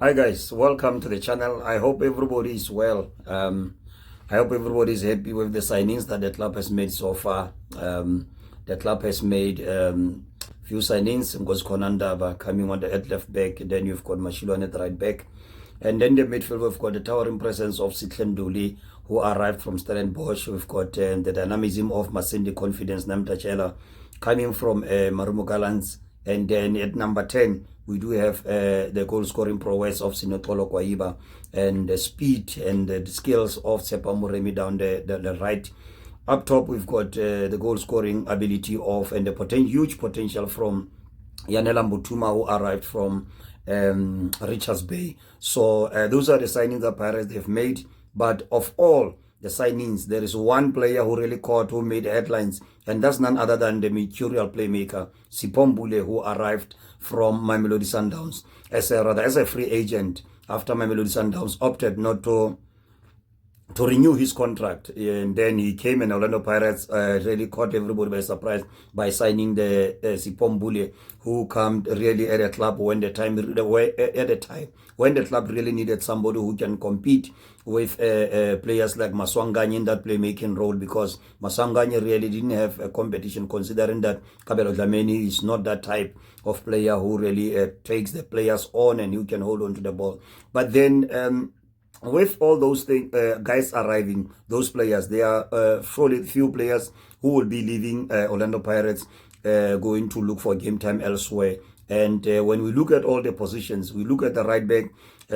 Hi guys, welcome to the channel. I hope everybody is well. I hope everybody is happy with the signings that the club has made so far. The club has made few signings. Ngozi Konandaba coming on the at left back. Then you've got Mashilwane at right back. And then the midfield, we've got the towering presence of Sitlenduli, who arrived from Stellenbosch. We've got the dynamism of Masindi Confidence, Namtachela, coming from Marumo Gallants. And then at number 10, we do have the goal-scoring prowess of Sinotolo Kwaiba and the speed and the skills of Sepa Muremi down the right. Up top, we've got the goal-scoring ability of and the huge potential from Yanela Mutuma, who arrived from Richards Bay. So those are the signings that Pirates have made. But of all the signings, there is one player who really caught, who made headlines, and that's none other than the mercurial playmaker, Sipombule, who arrived from Mamelodi Sundowns as a free agent after Mamelodi Sundowns opted not to renew his contract. And then he came, and Orlando Pirates really caught everybody by surprise by signing the Sipombule, who came really at a club when the club really needed somebody who can compete with players like Maswanganye in that playmaking role, because Maswanganye really didn't have a competition, considering that Kabelo Dlamini is not that type of player who really takes the players on and who can hold on to the ball. But then with all those guys arriving, those players, there are surely few players who will be leaving Orlando Pirates, going to look for game time elsewhere. And when we look at all the positions, we look at the right back,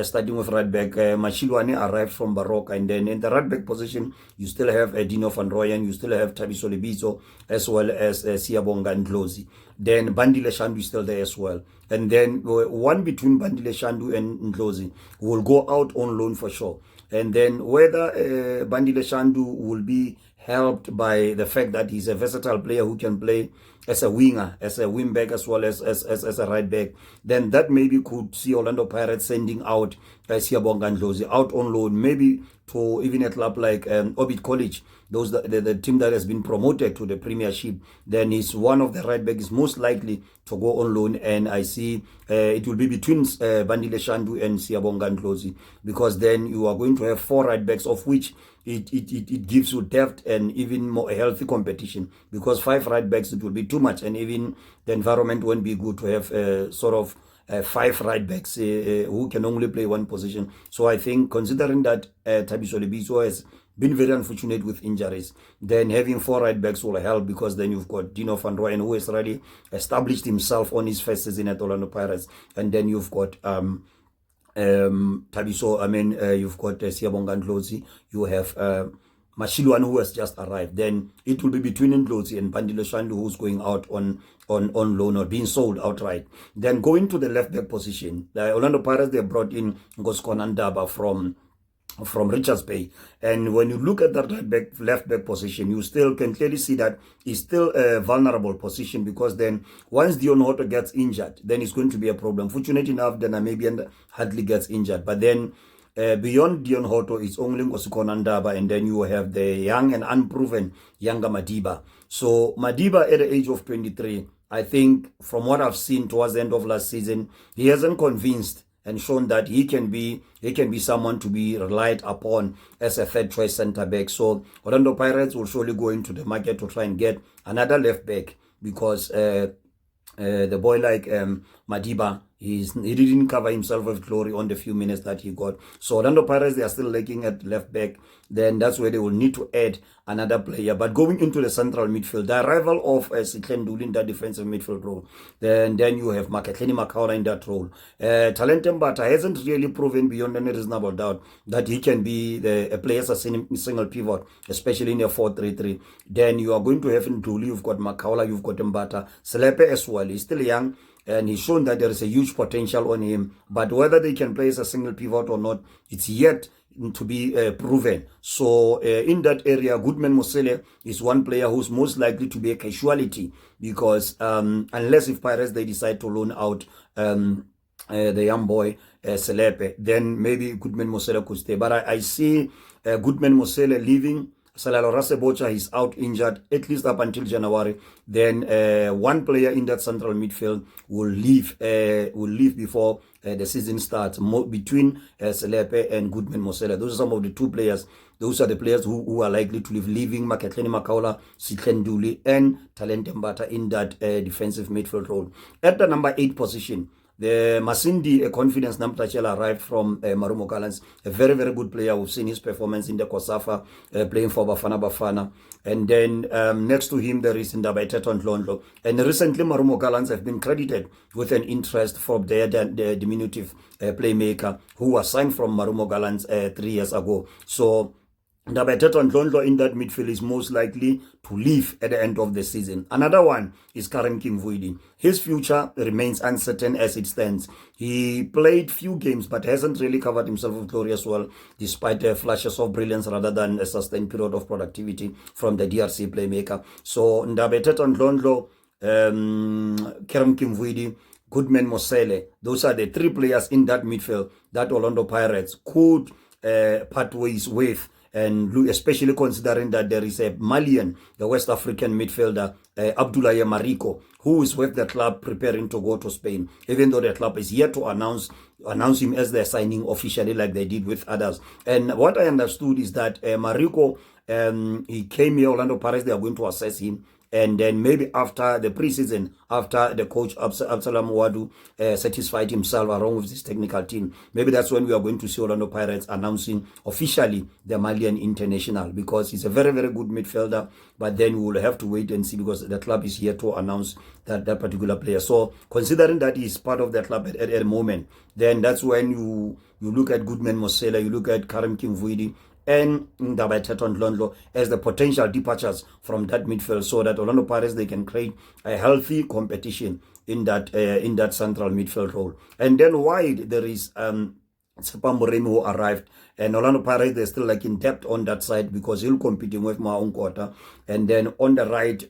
starting with right back, Mashilwane arrived from Baroka, and then in the right back position, you still have Dino van Rooyen, you still have Thabiso Lebiso, as well as Siyabonga Ndlozi. Then Bandile Shandu is still there as well. And then one between Bandile Shandu and Ndlozi will go out on loan for sure. And then whether Bandile Shandu will be helped by the fact that he's a versatile player who can play as a winger, as a wing back, as well as a right back, then that maybe could see Orlando Pirates sending out Siyabonga Ndlozi out on loan, maybe to even a club like Orbit College, the team that has been promoted to the Premiership. Then is one of the right backs most likely to go on loan, and I see it will be between Bandile Shandu and Siyabonga Ndlozi, because then you are going to have 4 right backs, of which it gives you depth and even more healthy competition, because 5 right backs, it will be too much, and even the environment won't be good to have sort of 5 right backs who can only play one position. So I think, considering that Thabiso Lebiso has been very unfortunate with injuries, then having 4 right backs will help, because then you've got Dino van Rooyen, who has already established himself on his first season at Orlando Pirates, and then you've got Thabiso, you've got Siyabonga Ndlozi, you have Mashilwane, who has just arrived. Then it will be between Ndlozi and Bandile Shandu, who's going out on loan or being sold outright. Then going to the left back position, the Orlando Pirates, they brought in Ngozi Konandaba from Richards Bay. And when you look at that left back position, you still can clearly see that it's still a vulnerable position, because then once Dion Hoto gets injured, then it's going to be a problem. Fortunately enough, the Namibian hardly gets injured. But then beyond Dion Hoto, it's only Ngozi Konandaba, and then you have the young and unproven younger Madiba. So Madiba, at the age of 23, I think from what I've seen towards the end of last season, he hasn't convinced and shown that he can be someone to be relied upon as a third choice centre back. So Orlando Pirates will surely go into the market to try and get another left back, because the boy like Madiba, he didn't cover himself with glory on the few minutes that he got. So Orlando Pirates, they are still lacking at left back. Then that's where they will need to add another player. But going into the central midfield, the arrival of Sitlenduli in that defensive midfield role, then you have Makatleni Makaula in that role. Talented Mbata hasn't really proven beyond any reasonable doubt that he can be a player as a single pivot, especially in a 4-3-3. Then you are going to have Nduli, you've got Makaula, you've got Mbata. Selepe as well, he's still young, and he's shown that there is a huge potential on him. But whether they can play as a single pivot or not, it's yet to be proven. So in that area, Goodman Mosele is one player who's most likely to be a casualty, because unless if Pirates, they decide to loan out the young boy Selepe, then maybe Goodman Mosele could stay. But I see Goodman Mosele leaving. Salalo Rasebocha is out injured at least up until January. Then one player in that central midfield will leave before the season starts, between Selepe and Goodman Mosela. Those are some of the two players. Those are the players who are likely to leaving Maketleni Makaula, Sitlenduli, and Talente Mbata in that defensive midfield role. At the number 8 position, the Masindi Confidence Namtachela arrived from Marumo Gallants, a very, very good player. We've seen his performance in the Kosafa, playing for Bafana Bafana. And then next to him, there is Ndabaiteton Londlo. And recently, Marumo Gallants have been credited with an interest from their diminutive playmaker who was signed from Marumo Gallants 3 years ago. So Ndabaiteton Londlo in that midfield is most likely to leave at the end of the season. Another one is Karen Kimvuidi. His future remains uncertain as it stands. He played few games but hasn't really covered himself with glorious well, despite flashes of brilliance rather than a sustained period of productivity from the DRC playmaker. So Ndabaiteton Londlo, Karen Kimvuidi, Goodman Mosele, those are the 3 players in that midfield that Orlando Pirates could part ways with. And especially considering that there is a Malian, the West African midfielder, Abdoulaye Mariko, who is with the club preparing to go to Spain, even though the club is yet to announce him as their signing officially like they did with others. And what I understood is that Mariko, he came here, Orlando Pirates, they are going to assess him. And then maybe after the preseason, after the coach Absalam Wadu satisfied himself along with his technical team, maybe that's when we are going to see Orlando Pirates announcing officially the Malian international, because he's a very, very good midfielder. But then we will have to wait and see, because the club is here to announce that particular player. So considering that he's part of the club at the moment, then that's when you look at Goodman Mosela, you look at Karim Kimvuidi, and Ndabaiteton Londlo as the potential departures from that midfield, so that Orlando Pirates, they can create a healthy competition in that central midfield role. And then wide, there is Tsepa Moremi who arrived, and Orlando Pirates, they're still like in depth on that side because he'll competing with Maungkota. And then on the right,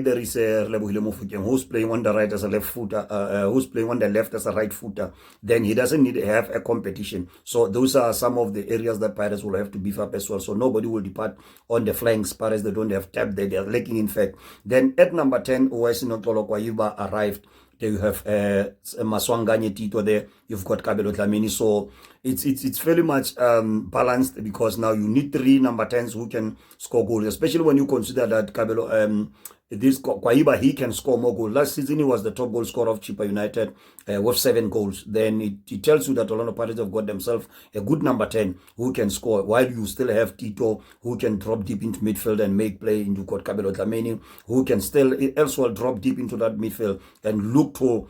there is Lebohile Mofokeng, who's playing on the right as a left footer, who's playing on the left as a right footer. Then he doesn't need to have a competition. So those are some of the areas that Pirates will have to beef up as well. So nobody will depart on the flanks. Pirates, they don't have depth there. They are lacking, in fact. Then at number 10, Uwaisino Kwaiba arrived. There you have Maswanganye Tito there. You've got Kabelo Dlamini. So it's very much balanced, because now you need 3 number 10s who can score goals, especially when you consider that Kabelo, this Kwaiba, he can score more goals. Last season, he was the top goal scorer of Chippa United with 7 goals. Then it tells you that Orlando Pirates have got themselves a good number 10 who can score, while you still have Tito who can drop deep into midfield and make play. Into Kabelo Dlamini, who can still elsewhere drop deep into that midfield and look to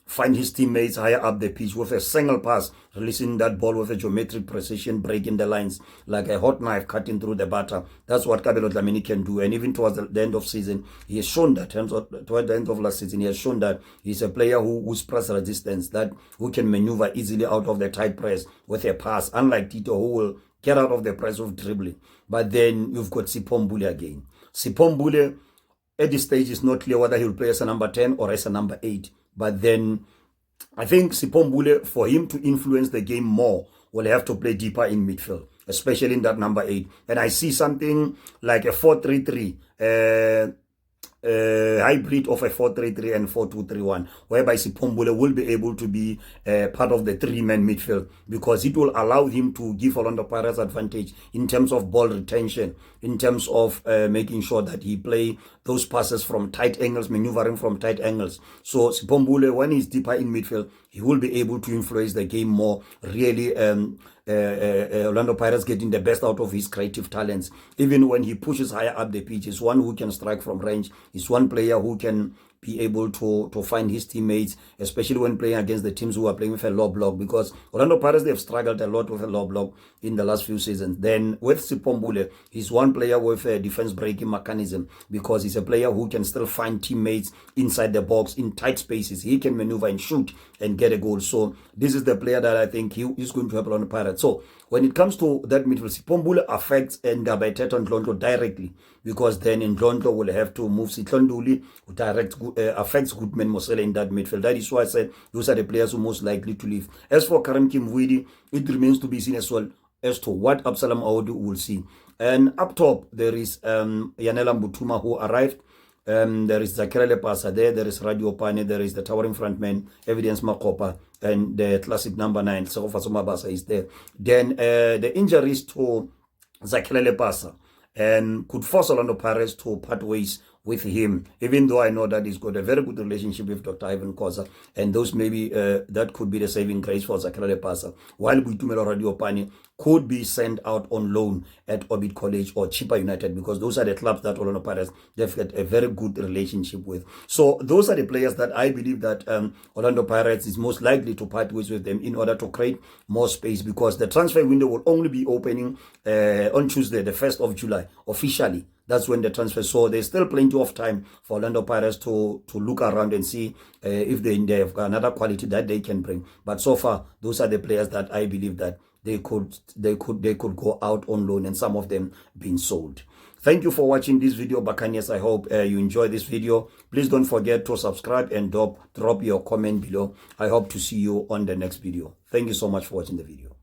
find his teammates higher up the pitch with a single pass, releasing that ball with a geometric precision, breaking the lines like a hot knife cutting through the batter. That's what Kabelo Dlamini can do. And even towards the end of season, he has shown that. Toward the end of last season, he has shown that he's a player who's press resistance, that who can maneuver easily out of the tight press with a pass, unlike Tito, who will get out of the press with dribbling. But then you've got Sipho Mbule again. Sipho Mbule, at this stage, is not clear whether he'll play as a number 10 or as a number 8. But then I think Sipho Mbule, for him to influence the game more, will have to play deeper in midfield, especially in that number 8. And I see something like a 4-3-3, hybrid of a 4-3-3 and 4-2-3-1, whereby Sipho Mbule will be able to be part of the 3-man midfield, because it will allow him to give Orlando Pirates advantage in terms of ball retention, in terms of making sure that he play those passes from tight angles, maneuvering from tight angles. So Sipho Mbule, when he's deeper in midfield, he will be able to influence the game more, really Orlando Pirates getting the best out of his creative talents. Even when he pushes higher up the pitch, he's one who can strike from range. He's one player who can be able to find his teammates, especially when playing against the teams who are playing with a low block, because Orlando Pirates, they've struggled a lot with a low block in the last few seasons. Then with Sipho Mbule, he's one player with a defense breaking mechanism, because he's a player who can still find teammates inside the box in tight spaces. He can maneuver and shoot and get a goal. So this is the player that I think he's going to help Orlando Pirates. So when it comes to that midfield, Sipho Mbule affects Ndabaiteton Londlo directly, because then in Londlo will have to move Sitlonduli, who affects Goodman Mosela in that midfield. That is why I said those are the players who are most likely to leave. As for Karim Kimvuidi, it remains to be seen as well as to what Absalam Aodu will see. And up top, there is Yanela Mbutuma, who arrived There is Zakira Lepasa there is Radio Pane, there is the towering frontman, Evidence Makopa, and the classic number 9, Segofa Somabasa is there. Then the injuries to Zakira Lepasa could force Orlando Pirates to part ways with him, even though I know that he's got a very good relationship with Dr. Ivan Koza, and those maybe that could be the saving grace for Zakira Lepasa, while Buitumelo Radio Pani could be sent out on loan at Orbit College or Chipa United, because those are the clubs that Orlando Pirates, they've got a very good relationship with. So those are the players that I believe that Orlando Pirates is most likely to part ways with them in order to create more space, because the transfer window will only be opening on Tuesday, the 1st of July, officially. That's when the transfer. So there's still plenty of time for Orlando Pirates to look around and see if they have another quality that they can bring. But so far, those are the players that I believe that they could go out on loan, and some of them being sold. Thank you for watching this video, Buccaneers. I hope you enjoyed this video. Please don't forget to subscribe and drop your comment below. I hope to see you on the next video. Thank you so much for watching the video.